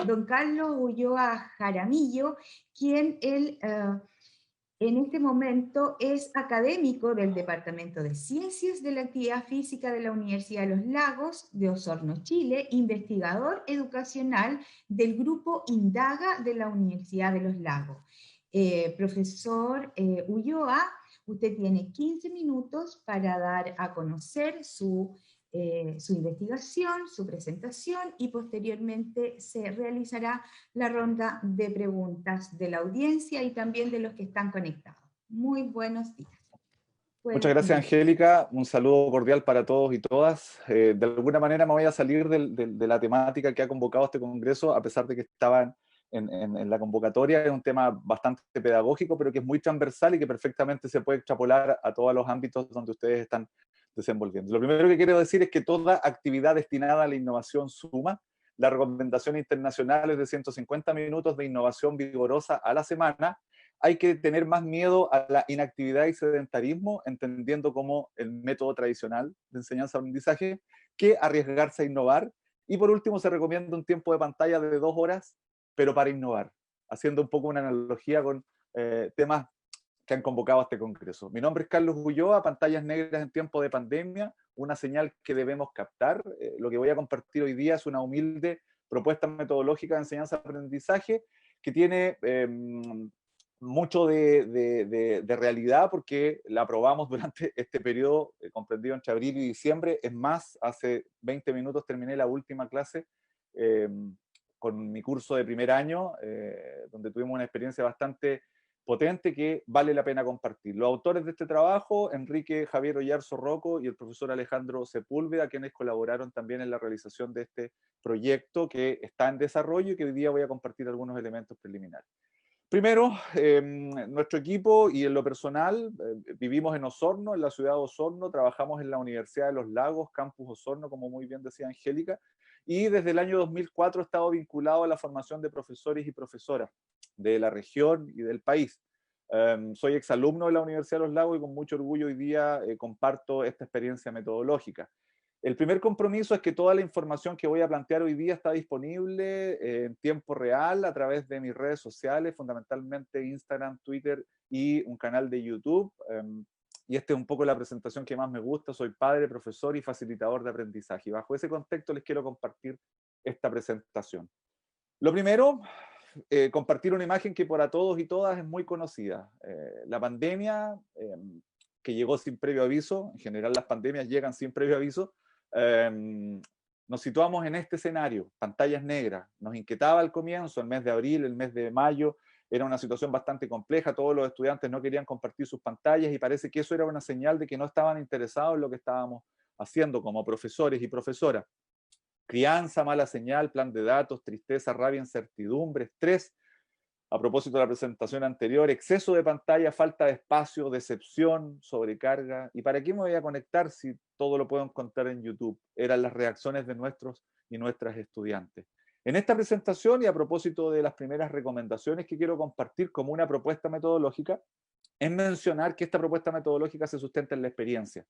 don Carlos Ulloa Jaramillo, quien en este momento es académico del Departamento de Ciencias de la Actividad Física de la Universidad de los Lagos de Osorno, Chile, investigador educacional del Grupo Indaga de la Universidad de los Lagos. Profesor Ulloa, usted tiene 15 minutos para dar a conocer su investigación, su presentación, y posteriormente se realizará la ronda de preguntas de la audiencia y también de los que están conectados. Muy buenos días. Muchas Puede gracias, iniciar. Angélica. Un saludo cordial para todos y todas. De alguna manera me voy a salir de la temática que ha convocado este congreso, a pesar de que estaban en la convocatoria. Es un tema bastante pedagógico, pero que es muy transversal y que perfectamente se puede extrapolar a todos los ámbitos donde ustedes están desenvolviendo. Lo primero que quiero decir es que toda actividad destinada a la innovación suma. La recomendación internacional es de 150 minutos de innovación vigorosa a la semana. Hay que tener más miedo a la inactividad y sedentarismo, entendiendo como el método tradicional de enseñanza-aprendizaje, que arriesgarse a innovar. Y por último, se recomienda un tiempo de pantalla de 2 horas, pero para innovar, haciendo un poco una analogía con temas que han convocado a este congreso. Mi nombre es Carlos Ulloa, pantallas negras en tiempo de pandemia, una señal que debemos captar. Lo que voy a compartir hoy día es una humilde propuesta metodológica de enseñanza-aprendizaje que tiene mucho de realidad porque la aprobamos durante este periodo comprendido entre abril y diciembre. Es más, hace 20 minutos terminé la última clase eh, con mi curso de primer año, donde tuvimos una experiencia bastante potente que vale la pena compartir. Los autores de este trabajo, Enrique Javier Oyarzo Rocco y el profesor Alejandro Sepúlveda, quienes colaboraron también en la realización de este proyecto que está en desarrollo y que hoy día voy a compartir algunos elementos preliminares. Primero, nuestro equipo y en lo personal, vivimos en Osorno, en la ciudad de Osorno, trabajamos en la Universidad de los Lagos, Campus Osorno, como muy bien decía Angélica, y desde el año 2004 he estado vinculado a la formación de profesores y profesoras de la región y del país. Soy exalumno de la Universidad de los Lagos y con mucho orgullo hoy día comparto esta experiencia metodológica. El primer compromiso es que toda la información que voy a plantear hoy día está disponible en tiempo real a través de mis redes sociales, fundamentalmente Instagram, Twitter y un canal de YouTube. Y esta es un poco la presentación que más me gusta. Soy padre, profesor y facilitador de aprendizaje. Y bajo ese contexto les quiero compartir esta presentación. Lo primero, compartir una imagen que para todos y todas es muy conocida. La pandemia, que llegó sin previo aviso, en general las pandemias llegan sin previo aviso, nos situamos en este escenario, pantallas negras. Nos inquietaba al comienzo, el mes de abril, el mes de mayo, era una situación bastante compleja, todos los estudiantes no querían compartir sus pantallas y parece que eso era una señal de que no estaban interesados en lo que estábamos haciendo como profesores y profesoras. Crianza, mala señal, plan de datos, tristeza, rabia, incertidumbre, estrés. A propósito de la presentación anterior, exceso de pantalla, falta de espacio, decepción, sobrecarga. ¿Y para qué me voy a conectar si todo lo puedo encontrar en YouTube? Eran las reacciones de nuestros y nuestras estudiantes. En esta presentación y a propósito de las primeras recomendaciones que quiero compartir como una propuesta metodológica, es mencionar que esta propuesta metodológica se sustenta en la experiencia.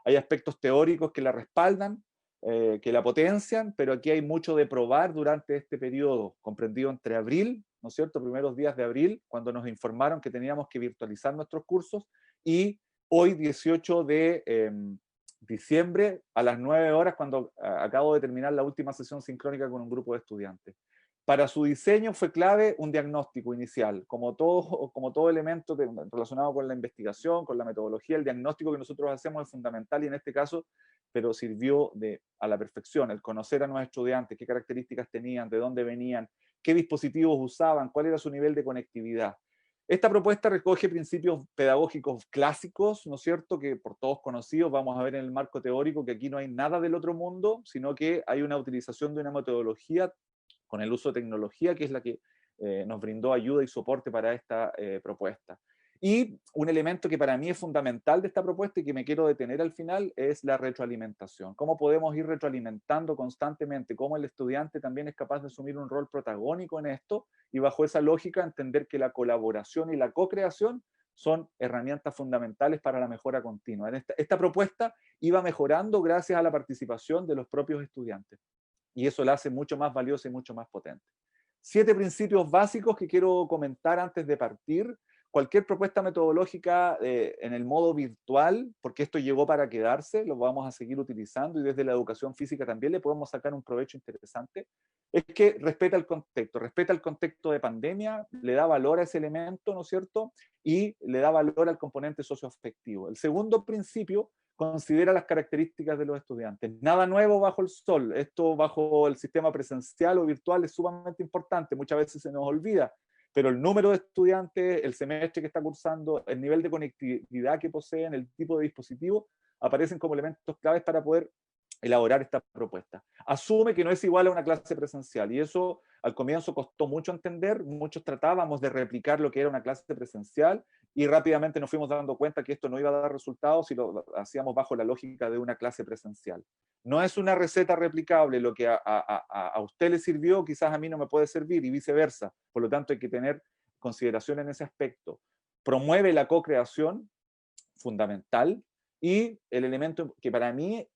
Hay aspectos teóricos que la respaldan, que la potencian, pero aquí hay mucho de probar durante este periodo, comprendido entre abril, ¿no es cierto?, primeros días de abril, cuando nos informaron que teníamos que virtualizar nuestros cursos, y hoy 18 de diciembre a las 9 horas, cuando acabo de terminar la última sesión sincrónica con un grupo de estudiantes. Para su diseño fue clave un diagnóstico inicial, como todo elemento relacionado con la investigación, con la metodología. El diagnóstico que nosotros hacemos es fundamental y en este caso, pero sirvió a la perfección, el conocer a nuestros estudiantes, qué características tenían, de dónde venían, qué dispositivos usaban, cuál era su nivel de conectividad. Esta propuesta recoge principios pedagógicos clásicos, ¿no es cierto?, que por todos conocidos, vamos a ver en el marco teórico que aquí no hay nada del otro mundo, sino que hay una utilización de una metodología con el uso de tecnología, que es la que nos brindó ayuda y soporte para esta propuesta. Y un elemento que para mí es fundamental de esta propuesta y que me quiero detener al final es la retroalimentación. ¿Cómo podemos ir retroalimentando constantemente? ¿Cómo el estudiante también es capaz de asumir un rol protagónico en esto? Y bajo esa lógica entender que la colaboración y la co-creación son herramientas fundamentales para la mejora continua. Esta propuesta iba mejorando gracias a la participación de los propios estudiantes. Y eso la hace mucho más valiosa y mucho más potente. 7 principios básicos que quiero comentar antes de partir. Cualquier propuesta metodológica en el modo virtual, porque esto llegó para quedarse, lo vamos a seguir utilizando y desde la educación física también le podemos sacar un provecho interesante, es que respeta el contexto de pandemia, le da valor a ese elemento, ¿no es cierto? Y le da valor al componente socioafectivo. El segundo principio considera las características de los estudiantes. Nada nuevo bajo el sol. Esto bajo el sistema presencial o virtual es sumamente importante. Muchas veces se nos olvida, pero el número de estudiantes, el semestre que está cursando, el nivel de conectividad que poseen, el tipo de dispositivo, aparecen como elementos claves para poder elaborar esta propuesta. Asume que no es igual a una clase presencial y eso al comienzo costó mucho entender, muchos tratábamos de replicar lo que era una clase presencial y rápidamente nos fuimos dando cuenta que esto no iba a dar resultados si lo hacíamos bajo la lógica de una clase presencial. No es una receta replicable, lo que a usted le sirvió quizás a mí no me puede servir y viceversa, por lo tanto hay que tener consideración en ese aspecto. Promueve la co-creación, fundamental, y el elemento que para mí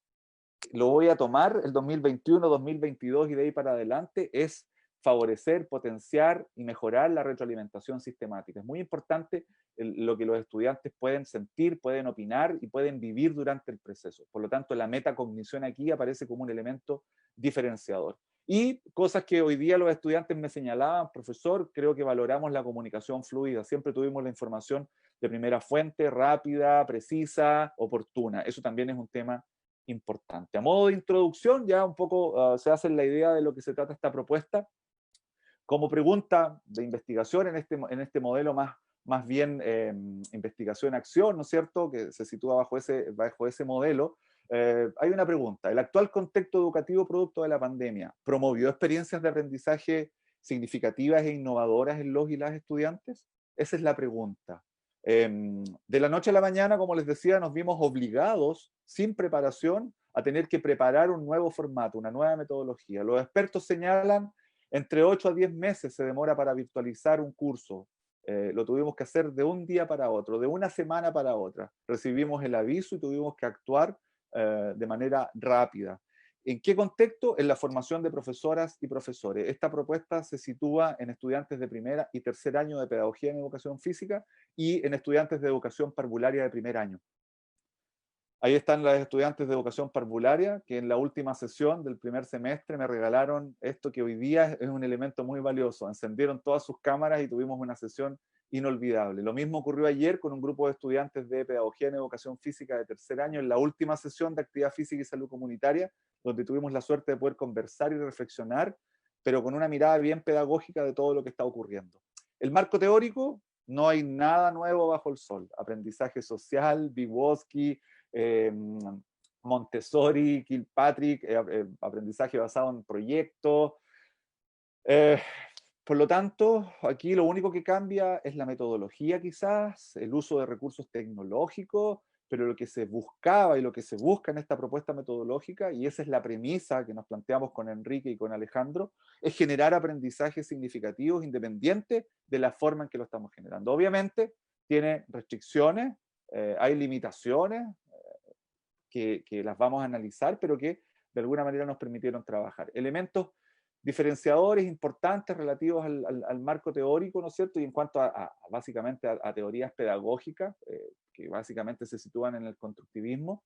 lo voy a tomar el 2021, 2022 y de ahí para adelante, es favorecer, potenciar y mejorar la retroalimentación sistemática. Es muy importante lo que los estudiantes pueden sentir, pueden opinar y pueden vivir durante el proceso. Por lo tanto, la metacognición aquí aparece como un elemento diferenciador. Y cosas que hoy día los estudiantes me señalaban, profesor, creo que valoramos la comunicación fluida. Siempre tuvimos la información de primera fuente, rápida, precisa, oportuna. Eso también es un tema importante. A modo de introducción, ya un poco se hace la idea de lo que se trata esta propuesta. Como pregunta de investigación en este modelo más bien investigación-acción, ¿no es cierto?, que se sitúa bajo ese modelo, hay una pregunta. ¿El actual contexto educativo producto de la pandemia promovió experiencias de aprendizaje significativas e innovadoras en los y las estudiantes? Esa es la pregunta. De la noche a la mañana, como les decía, nos vimos obligados, sin preparación, a tener que preparar un nuevo formato, una nueva metodología. Los expertos señalan entre 8 a 10 meses se demora para virtualizar un curso. Lo tuvimos que hacer de un día para otro, de una semana para otra. Recibimos el aviso y tuvimos que actuar de manera rápida. ¿En qué contexto? En la formación de profesoras y profesores. Esta propuesta se sitúa en estudiantes de primer y tercer año de pedagogía en educación física y en estudiantes de educación parvularia de primer año. Ahí están las estudiantes de educación parvularia que en la última sesión del primer semestre me regalaron esto que hoy día es un elemento muy valioso. Encendieron todas sus cámaras y tuvimos una sesión inolvidable. Lo mismo ocurrió ayer con un grupo de estudiantes de pedagogía en educación física de tercer año en la última sesión de actividad física y salud comunitaria, donde tuvimos la suerte de poder conversar y reflexionar, pero con una mirada bien pedagógica de todo lo que está ocurriendo. El marco teórico, no hay nada nuevo bajo el sol. Aprendizaje social, Vygotsky, Montessori, Kilpatrick, aprendizaje basado en proyectos. Por lo tanto, aquí lo único que cambia es la metodología quizás, el uso de recursos tecnológicos, pero lo que se buscaba y lo que se busca en esta propuesta metodológica, y esa es la premisa que nos planteamos con Enrique y con Alejandro, es generar aprendizajes significativos independientes de la forma en que lo estamos generando. Obviamente, tiene restricciones, hay limitaciones, que las vamos a analizar, pero que de alguna manera nos permitieron trabajar. Elementos diferenciadores importantes relativos al marco teórico, ¿no es cierto? Y en cuanto básicamente a teorías pedagógicas, que básicamente se sitúan en el constructivismo,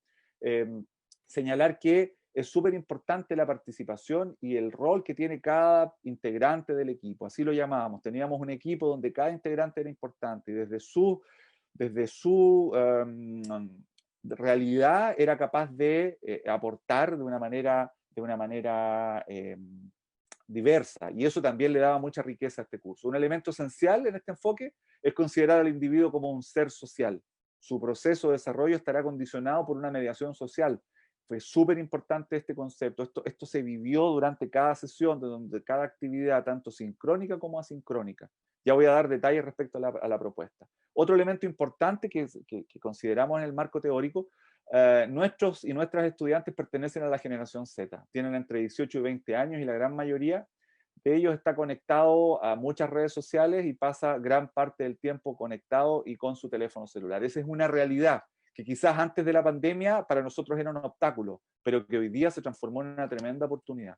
señalar que es súper importante la participación y el rol que tiene cada integrante del equipo, así lo llamábamos. Teníamos un equipo donde cada integrante era importante y desde su realidad era capaz de aportar de una manera diversa, y eso también le daba mucha riqueza a este curso. Un elemento esencial en este enfoque es considerar al individuo como un ser social. Su proceso de desarrollo estará condicionado por una mediación social. Fue súper importante este concepto. Esto se vivió durante cada sesión, donde cada actividad, tanto sincrónica como asincrónica. Ya voy a dar detalles respecto a la propuesta. Otro elemento importante que consideramos en el marco teórico, nuestros y nuestras estudiantes pertenecen a la generación Z. Tienen entre 18 y 20 años y la gran mayoría de ellos está conectado a muchas redes sociales y pasa gran parte del tiempo conectado y con su teléfono celular. Esa es una realidad que quizás antes de la pandemia para nosotros era un obstáculo, pero que hoy día se transformó en una tremenda oportunidad.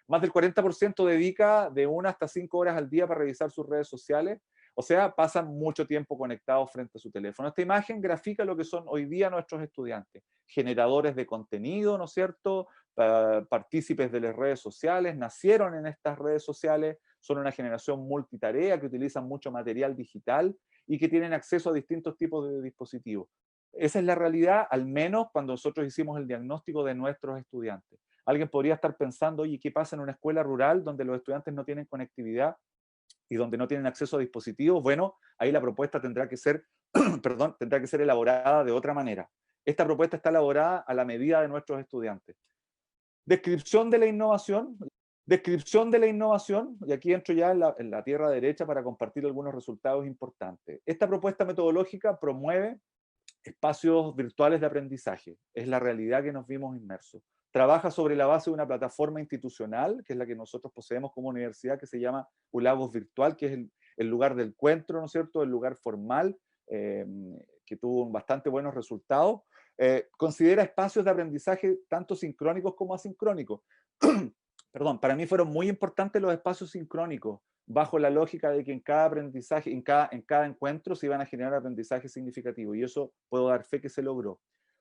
Más del 40% dedica de 1 hasta 5 horas al día para revisar sus redes sociales. O sea, pasan mucho tiempo conectados frente a su teléfono. Esta imagen grafica lo que son hoy día nuestros estudiantes, generadores de contenido, ¿no es cierto? Partícipes de las redes sociales, nacieron en estas redes sociales, son una generación multitarea que utilizan mucho material digital y que tienen acceso a distintos tipos de dispositivos. Esa es la realidad, al menos cuando nosotros hicimos el diagnóstico de nuestros estudiantes. Alguien podría estar pensando, oye, ¿qué pasa en una escuela rural donde los estudiantes no tienen conectividad y donde no tienen acceso a dispositivos? Bueno, ahí la propuesta tendrá que ser, perdón, tendrá que ser elaborada de otra manera. Esta propuesta está elaborada a la medida de nuestros estudiantes. Descripción de la innovación. Descripción de la innovación, y aquí entro ya en la tierra derecha para compartir algunos resultados importantes. Esta propuesta metodológica promueve espacios virtuales de aprendizaje. Es la realidad que nos vimos inmersos. Trabaja sobre la base de una plataforma institucional, que es la que nosotros poseemos como universidad, que se llama Ulagos Virtual, que es el lugar del encuentro, ¿no es cierto?, el lugar formal, que tuvo bastante buenos resultados. Considera espacios de aprendizaje tanto sincrónicos como asincrónicos. Perdón, para mí fueron muy importantes los espacios sincrónicos, bajo la lógica de que en cada aprendizaje, en cada encuentro se iban a generar aprendizajes significativos, y eso puedo dar fe que se logró.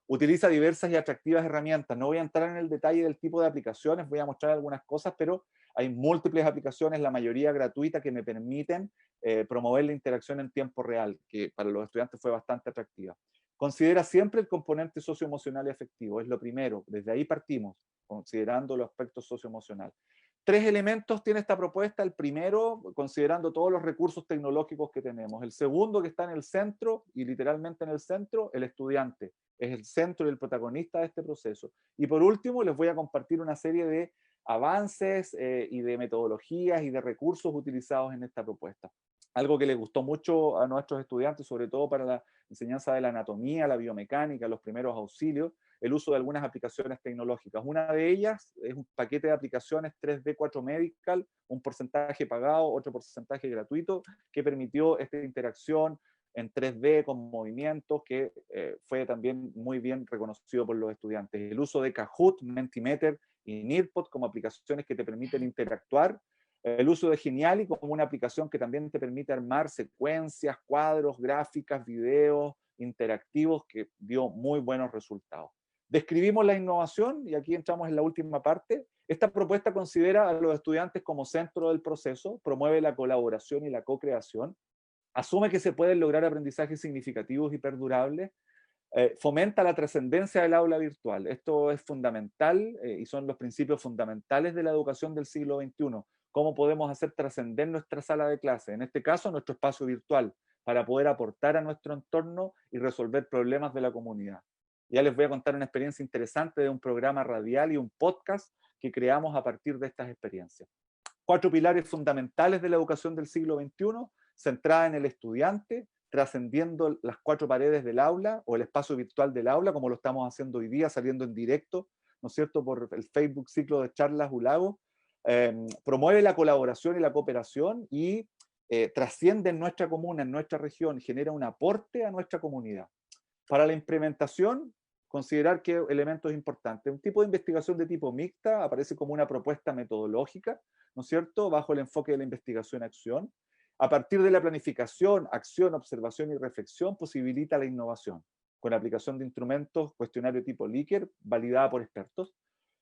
Utiliza diversas y atractivas herramientas. No voy a entrar en el detalle del tipo de aplicaciones, voy a mostrar algunas cosas, pero hay múltiples aplicaciones, la mayoría gratuitas, que me permiten promover la interacción en tiempo real, que para los estudiantes fue bastante atractiva. Considera siempre el componente socioemocional y afectivo, es lo primero, desde ahí partimos, considerando los aspectos socioemocionales. 3 elementos tiene esta propuesta. El primero, considerando todos los recursos tecnológicos que tenemos. El segundo, que está en el centro, y literalmente en el centro, el estudiante. Es el centro y el protagonista de este proceso. Y por último, les voy a compartir una serie de avances y de metodologías y de recursos utilizados en esta propuesta. Algo que les gustó mucho a nuestros estudiantes, sobre todo para la enseñanza de la anatomía, la biomecánica, los primeros auxilios, el uso de algunas aplicaciones tecnológicas. Una de ellas es un paquete de aplicaciones 3D 4 Medical, un porcentaje pagado, otro porcentaje gratuito, que permitió esta interacción en 3D con movimientos, que fue también muy bien reconocido por los estudiantes. El uso de Kahoot, Mentimeter y Nearpod como aplicaciones que te permiten interactuar. El uso de Geniali como una aplicación que también te permite armar secuencias, cuadros, gráficas, videos interactivos, que dio muy buenos resultados. Describimos la innovación, y aquí entramos en la última parte. Esta propuesta considera a los estudiantes como centro del proceso, promueve la colaboración y la co-creación, asume que se pueden lograr aprendizajes significativos y perdurables, fomenta la trascendencia del aula virtual. Esto es fundamental y son los principios fundamentales de la educación del siglo XXI. ¿Cómo podemos hacer trascender nuestra sala de clase? En este caso, nuestro espacio virtual, para poder aportar a nuestro entorno y resolver problemas de la comunidad. Ya les voy a contar una experiencia interesante de un programa radial y un podcast que creamos a partir de estas experiencias. 4 pilares fundamentales de la educación del siglo XXI, centrada en el estudiante, trascendiendo las 4 paredes del aula o el espacio virtual del aula, como lo estamos haciendo hoy día, saliendo en directo, ¿no es cierto?, por el Facebook Ciclo de Charlas Ulago. Promueve la colaboración y la cooperación y trasciende en nuestra comuna, en nuestra región, genera un aporte a nuestra comunidad. Para la implementación, considerar qué elementos importantes. Un tipo de investigación de tipo mixta aparece como una propuesta metodológica, ¿no es cierto?, bajo el enfoque de la investigación-acción. A partir de la planificación, acción, observación y reflexión, posibilita la innovación, con la aplicación de instrumentos, cuestionario tipo Likert, validada por expertos.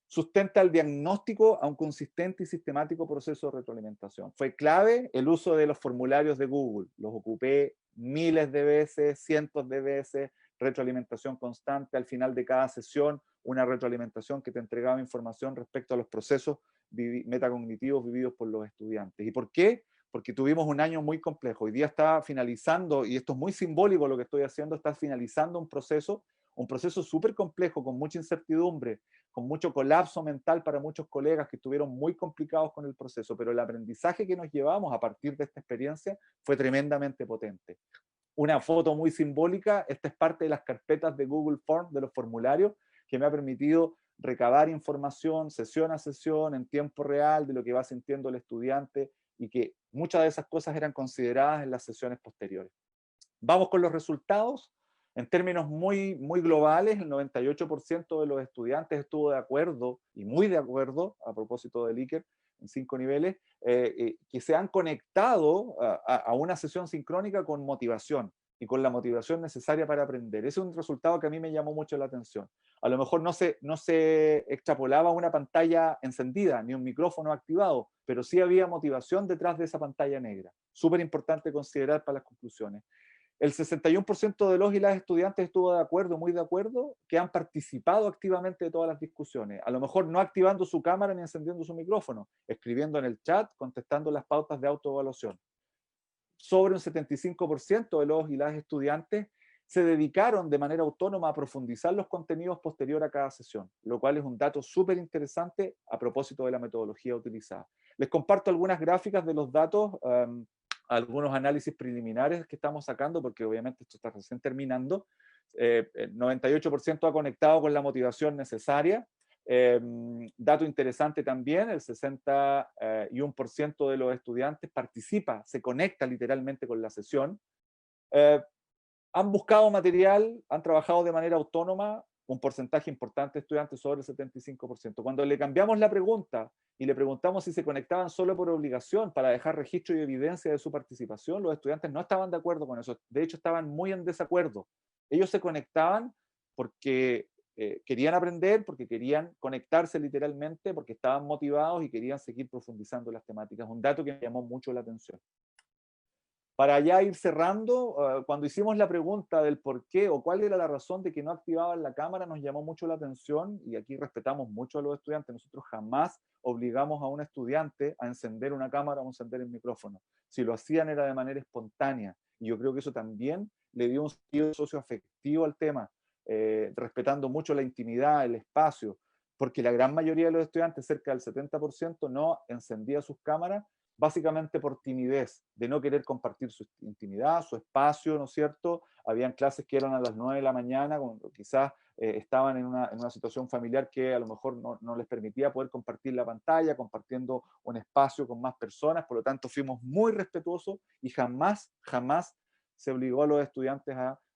Sustenta el diagnóstico a un consistente y sistemático proceso de retroalimentación. Fue clave el uso de los formularios de Google. Los ocupé miles de veces, cientos de veces, retroalimentación constante. Al final de cada sesión, una retroalimentación que te entregaba información respecto a los procesos metacognitivos vividos por los estudiantes. ¿Y por qué? Porque tuvimos un año muy complejo. Hoy día está finalizando, y esto es muy simbólico lo que estoy haciendo, está finalizando un proceso súper complejo, con mucha incertidumbre, con mucho colapso mental para muchos colegas que estuvieron muy complicados con el proceso, pero el aprendizaje que nos llevamos a partir de esta experiencia fue tremendamente potente. Una foto muy simbólica, esta es parte de las carpetas de Google Forms, de los formularios, que me ha permitido recabar información sesión a sesión en tiempo real de lo que va sintiendo el estudiante, y que muchas de esas cosas eran consideradas en las sesiones posteriores. Vamos con los resultados. En términos muy globales, el 98% de los estudiantes estuvo de acuerdo, y muy de acuerdo, a propósito del Iker, en 5 niveles, que se han conectado a una sesión sincrónica con motivación y con la motivación necesaria para aprender. Ese es un resultado que a mí me llamó mucho la atención. A lo mejor no se extrapolaba una pantalla encendida ni un micrófono activado, pero sí había motivación detrás de esa pantalla negra. Súper importante considerar para las conclusiones. El 61% de los y las estudiantes estuvo de acuerdo, muy de acuerdo, que han participado activamente de todas las discusiones. A lo mejor no activando su cámara ni encendiendo su micrófono, escribiendo en el chat, contestando las pautas de autoevaluación. Sobre un 75% de los y las estudiantes se dedicaron de manera autónoma a profundizar los contenidos posterior a cada sesión, lo cual es un dato súper interesante a propósito de la metodología utilizada. Les comparto algunas gráficas de los datos, algunos análisis preliminares que estamos sacando, porque obviamente esto está recién terminando. El 98% ha conectado con la motivación necesaria. Dato interesante también, el 61% de los estudiantes participa, se conecta literalmente con la sesión. Han buscado material, han trabajado de manera autónoma, un porcentaje importante de estudiantes, sobre el 75%. Cuando le cambiamos la pregunta y le preguntamos si se conectaban solo por obligación para dejar registro y evidencia de su participación, los estudiantes no estaban de acuerdo con eso. De hecho, estaban muy en desacuerdo. Ellos se conectaban porque querían aprender, porque querían conectarse literalmente, porque estaban motivados y querían seguir profundizando las temáticas. Un dato que me llamó mucho la atención. Para ya ir cerrando, cuando hicimos la pregunta del por qué o cuál era la razón de que no activaban la cámara, nos llamó mucho la atención, y aquí respetamos mucho a los estudiantes. Nosotros jamás obligamos a un estudiante a encender una cámara o a encender el micrófono. Si lo hacían era de manera espontánea, y yo creo que eso también le dio un sentido socioafectivo al tema, respetando mucho la intimidad, el espacio, porque la gran mayoría de los estudiantes, cerca del 70%, no encendía sus cámaras, básicamente por timidez, de no querer compartir su intimidad, su espacio, ¿no es cierto? Habían clases que eran a las 9 de la mañana, cuando quizás estaban en una situación familiar que a lo mejor no les permitía poder compartir la pantalla, compartiendo un espacio con más personas. Por lo tanto, fuimos muy respetuosos y jamás se obligó a los estudiantes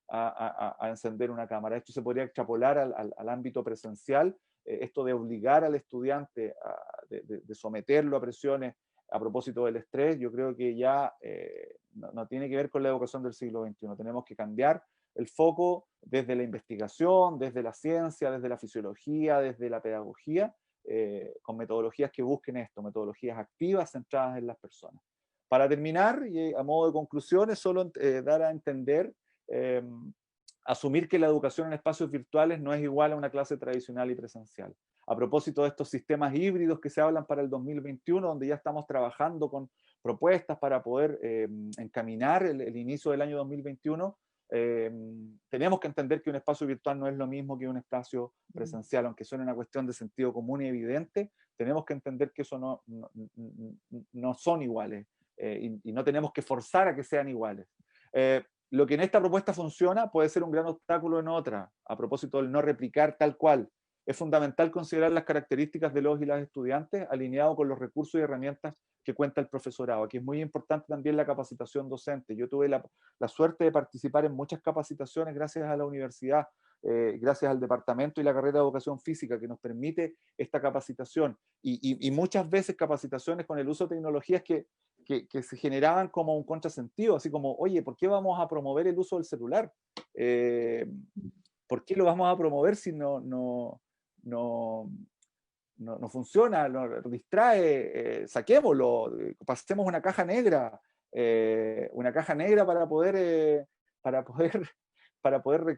a encender una cámara. Esto se podría extrapolar al ámbito presencial, esto de obligar al estudiante, de someterlo a presiones a propósito del estrés. Yo creo que ya no tiene que ver con la educación del siglo XXI. Tenemos que cambiar el foco desde la investigación, desde la ciencia, desde la fisiología, desde la pedagogía, con metodologías que busquen esto, metodologías activas centradas en las personas. Para terminar, y a modo de conclusión, es solo dar a entender, asumir que la educación en espacios virtuales no es igual a una clase tradicional y presencial. A propósito de estos sistemas híbridos que se hablan para el 2021, donde ya estamos trabajando con propuestas para poder encaminar el inicio del año 2021, tenemos que entender que un espacio virtual no es lo mismo que un espacio presencial, aunque suene una cuestión de sentido común y evidente. Tenemos que entender que eso no son iguales, y no tenemos que forzar a que sean iguales. Lo que en esta propuesta funciona puede ser un gran obstáculo en otra, a propósito del no replicar tal cual. Es fundamental considerar las características de los y las estudiantes alineado con los recursos y herramientas que cuenta el profesorado. Aquí es muy importante también la capacitación docente. Yo tuve la suerte de participar en muchas capacitaciones gracias a la universidad, gracias al departamento y la carrera de educación física que nos permite esta capacitación. Y muchas veces capacitaciones con el uso de tecnologías que se generaban como un contrasentido, así como, oye, ¿por qué vamos a promover el uso del celular? ¿Por qué lo vamos a promover si no funciona, nos distrae? Saquémoslo, pasemos una caja negra para poder, para poder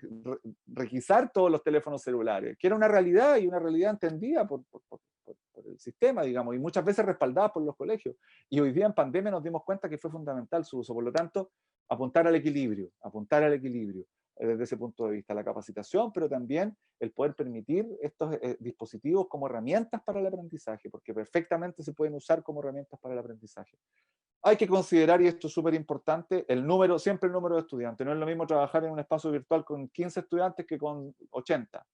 requisar todos los teléfonos celulares, que era una realidad, y una realidad entendida por el sistema, digamos, y muchas veces respaldada por los colegios. Y hoy día en pandemia nos dimos cuenta que fue fundamental su uso. Por lo tanto, apuntar al equilibrio desde ese punto de vista, la capacitación, pero también el poder permitir estos dispositivos como herramientas para el aprendizaje, porque perfectamente se pueden usar como herramientas para el aprendizaje. Hay que considerar, y esto es súper importante, siempre el número de estudiantes. No es lo mismo trabajar en un espacio virtual con 15 estudiantes que con 80.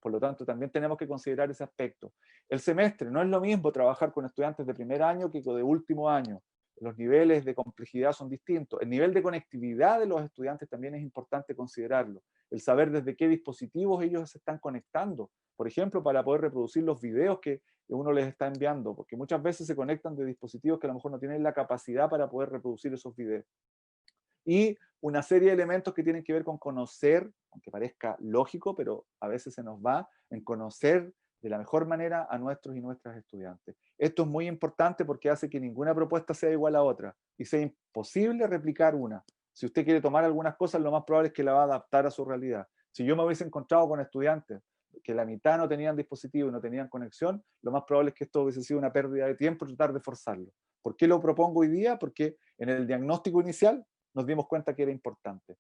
Por lo tanto, también tenemos que considerar ese aspecto. El semestre, no es lo mismo trabajar con estudiantes de primer año que de último año. los niveles de complejidad son distintos. El nivel de conectividad de los estudiantes también es importante considerarlo. El saber desde qué dispositivos ellos se están conectando, por ejemplo, para poder reproducir los videos que uno les está enviando, porque muchas veces se conectan de dispositivos que a lo mejor no tienen la capacidad para poder reproducir esos videos. Y una serie de elementos que tienen que ver con conocer, aunque parezca lógico, pero a veces se nos va en conocer de la mejor manera a nuestros y nuestras estudiantes. Esto es muy importante porque hace que ninguna propuesta sea igual a otra y sea imposible replicar una. Si usted quiere tomar algunas cosas, lo más probable es que la va a adaptar a su realidad. Si yo me hubiese encontrado con estudiantes que la mitad no tenían dispositivo y no tenían conexión, lo más probable es que esto hubiese sido una pérdida de tiempo tratar de forzarlo. ¿Por qué lo propongo hoy día? Porque en el diagnóstico inicial nos dimos cuenta que era importante.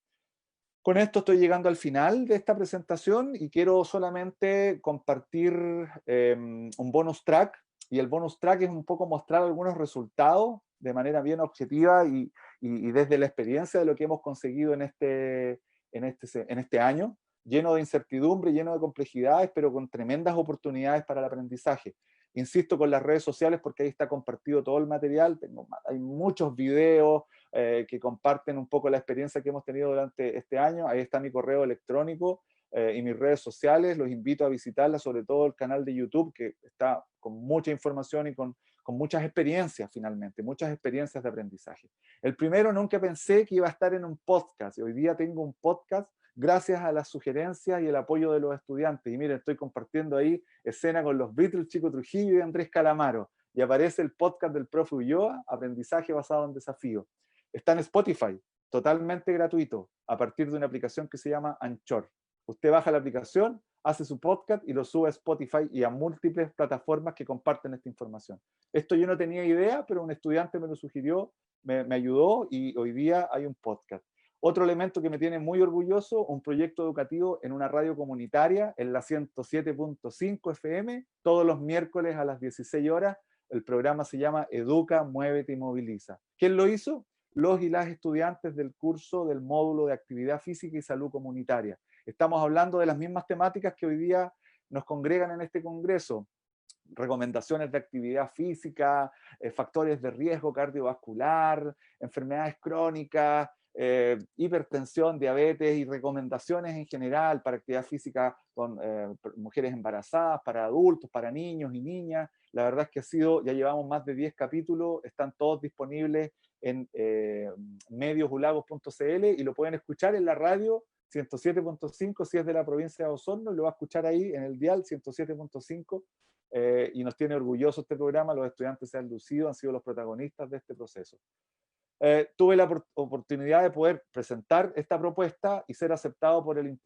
Con esto estoy llegando al final de esta presentación y quiero solamente compartir un bonus track. Y el bonus track es un poco mostrar algunos resultados de manera bien objetiva y desde la experiencia de lo que hemos conseguido en este año, lleno de incertidumbre, lleno de complejidades, pero con tremendas oportunidades para el aprendizaje. Insisto con las redes sociales porque ahí está compartido todo el material, hay muchos videos, que comparten un poco la experiencia que hemos tenido durante este año. Ahí está mi correo electrónico y mis redes sociales. Los invito a visitarla, sobre todo el canal de YouTube, que está con mucha información y con muchas experiencias finalmente, muchas experiencias de aprendizaje. El primero, nunca pensé que iba a estar en un podcast. Hoy día tengo un podcast gracias a las sugerencias y el apoyo de los estudiantes. Y miren, estoy compartiendo ahí escena con los Beatles, Chico Trujillo y Andrés Calamaro. Y aparece el podcast del profe Ulloa, Aprendizaje basado en desafío. Está en Spotify, totalmente gratuito, a partir de una aplicación que se llama Anchor. Usted baja la aplicación, hace su podcast y lo sube a Spotify y a múltiples plataformas que comparten esta información. Esto yo no tenía idea, pero un estudiante me lo sugirió, me ayudó y hoy día hay un podcast. Otro elemento que me tiene muy orgulloso, un proyecto educativo en una radio comunitaria, en la 107.5 FM, todos los miércoles a las 16 horas. El programa se llama Educa, Muévete y Moviliza. ¿Quién lo hizo? Los y las estudiantes del curso del módulo de actividad física y salud comunitaria. Estamos hablando de las mismas temáticas que hoy día nos congregan en este congreso. Recomendaciones de actividad física, factores de riesgo cardiovascular, enfermedades crónicas, hipertensión, diabetes y recomendaciones en general para actividad física con mujeres embarazadas, para adultos, para niños y niñas. La verdad es que ya llevamos más de 10 capítulos, están todos disponibles en mediosulagos.cl y lo pueden escuchar en la radio 107.5 si es de la provincia de Osorno, lo va a escuchar ahí en el dial 107.5 y nos tiene orgulloso este programa, los estudiantes se han lucido, han sido los protagonistas de este proceso. Tuve la oportunidad de poder presentar esta propuesta y ser aceptado por el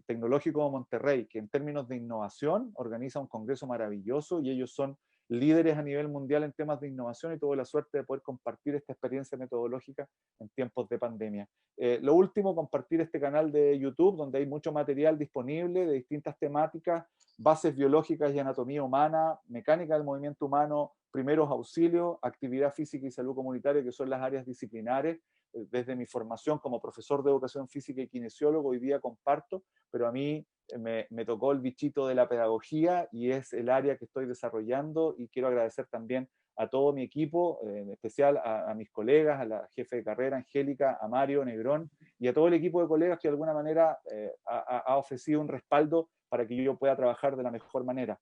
Tecnológico de Monterrey, que en términos de innovación organiza un congreso maravilloso y ellos son líderes a nivel mundial en temas de innovación y tuve la suerte de poder compartir esta experiencia metodológica en tiempos de pandemia. Lo último, compartir este canal de YouTube donde hay mucho material disponible de distintas temáticas, bases biológicas y anatomía humana, mecánica del movimiento humano, primeros auxilios, actividad física y salud comunitaria, que son las áreas disciplinares. Desde mi formación como profesor de educación física y kinesiólogo, hoy día comparto, pero a mí me tocó el bichito de la pedagogía y es el área que estoy desarrollando y quiero agradecer también a todo mi equipo, en especial a mis colegas, a la jefe de carrera, Angélica, a Mario Negrón y a todo el equipo de colegas que de alguna manera ha ofrecido un respaldo para que yo pueda trabajar de la mejor manera.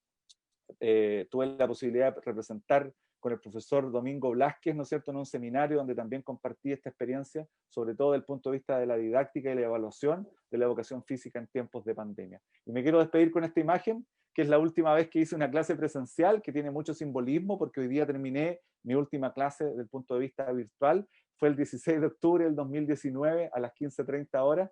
Tuve la posibilidad de representar con el profesor Domingo Blázquez, ¿no es cierto?, en un seminario donde también compartí esta experiencia, sobre todo desde el punto de vista de la didáctica y la evaluación de la educación física en tiempos de pandemia. Y me quiero despedir con esta imagen, que es la última vez que hice una clase presencial, que tiene mucho simbolismo, porque hoy día terminé mi última clase desde el punto de vista virtual, fue el 16 de octubre del 2019 a las 15:30 horas,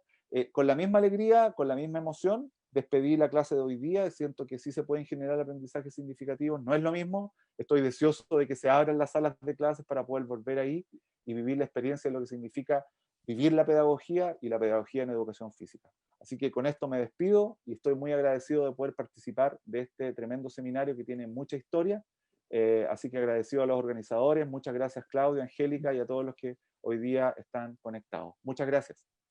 con la misma alegría, con la misma emoción, despedí la clase de hoy día, siento que sí se pueden generar aprendizajes significativos, no es lo mismo, estoy deseoso de que se abran las salas de clases para poder volver ahí y vivir la experiencia de lo que significa vivir la pedagogía y la pedagogía en educación física. Así que con esto me despido y estoy muy agradecido de poder participar de este tremendo seminario que tiene mucha historia, así que agradecido a los organizadores, muchas gracias Claudia, Angélica y a todos los que hoy día están conectados. Muchas gracias.